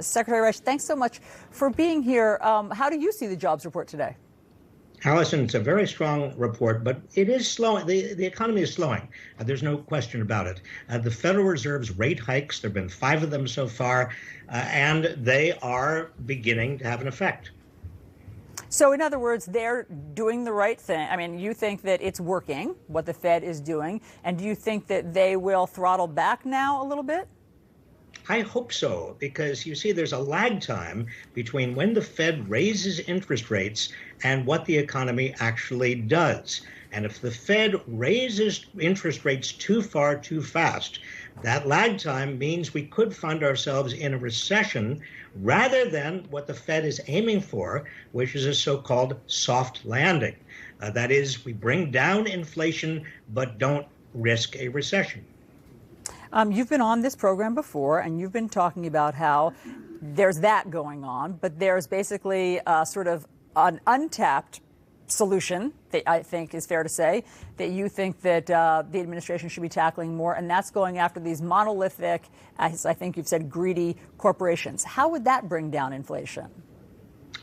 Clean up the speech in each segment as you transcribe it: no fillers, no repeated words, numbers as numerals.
Secretary Reich, thanks so much for being here. How do you see the jobs report today? Allison, it's a very strong report, but it is slowing. The economy is slowing. There's no question about it. The Federal Reserve's rate hikes, there have been 5 of them so far, and they are beginning to have an effect. So in other words, they're doing the right thing. I mean, you think that it's working, what the Fed is doing, and do you think that they will throttle back now a little bit? I hope so, because you see, there's a lag time between when the Fed raises interest rates and what the economy actually does. And if the Fed raises interest rates too far, too fast, that lag time means we could find ourselves in a recession rather than what the Fed is aiming for, which is a so-called soft landing. That is, we bring down inflation but don't risk a recession. You've been on this program before, and you've been talking about how there's that going on, but there's basically sort of an untapped solution that I think is fair to say that you think that the administration should be tackling more, and that's going after these monolithic, as I think you've said, greedy corporations. How would that bring down inflation?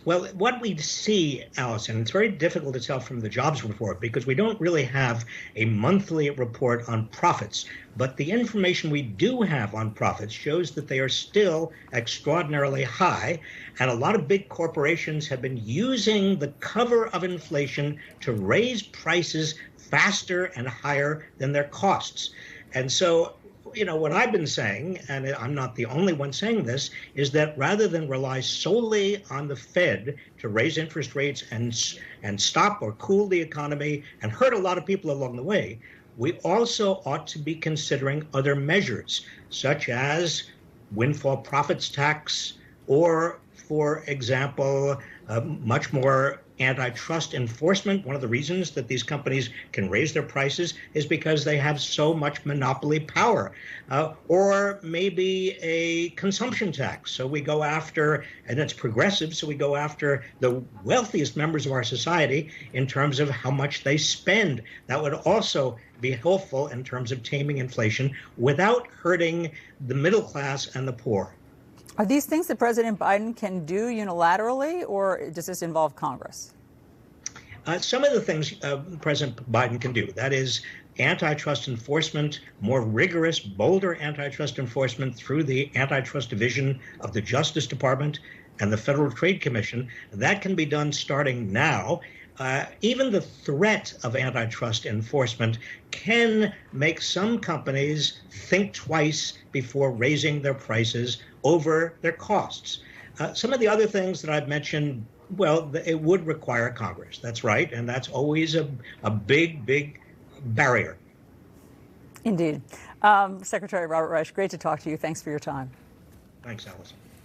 Well, what we see, Allison, it's very difficult to tell from the jobs report because we don't really have a monthly report on profits. But the information we do have on profits shows that they are still extraordinarily high. And a lot of big corporations have been using the cover of inflation to raise prices faster and higher than their costs. And so, you know, what I've been saying, and I'm not the only one saying this, is that rather than rely solely on the Fed to raise interest rates and stop or cool the economy and hurt a lot of people along the way, we also ought to be considering other measures, such as windfall profits tax or, for example, much more antitrust enforcement. One of the reasons that these companies can raise their prices is because they have so much monopoly power. Or maybe a consumption tax. So we go after, and it's progressive, so we go after the wealthiest members of our society in terms of how much they spend. That would also be helpful in terms of taming inflation without hurting the middle class and the poor. Are these things that President Biden can do unilaterally, or does this involve Congress? Some of the things President Biden can do, that is antitrust enforcement, more rigorous, bolder antitrust enforcement through the antitrust division of the Justice Department and the Federal Trade Commission. That can be done starting now. Even the threat of antitrust enforcement can make some companies think twice before raising their prices over their costs. Some of the other things that I've mentioned, well, it would require Congress. That's right. And that's always a big, big barrier. Indeed. Secretary Robert Reich, great to talk to you. Thanks for your time. Thanks, Allison.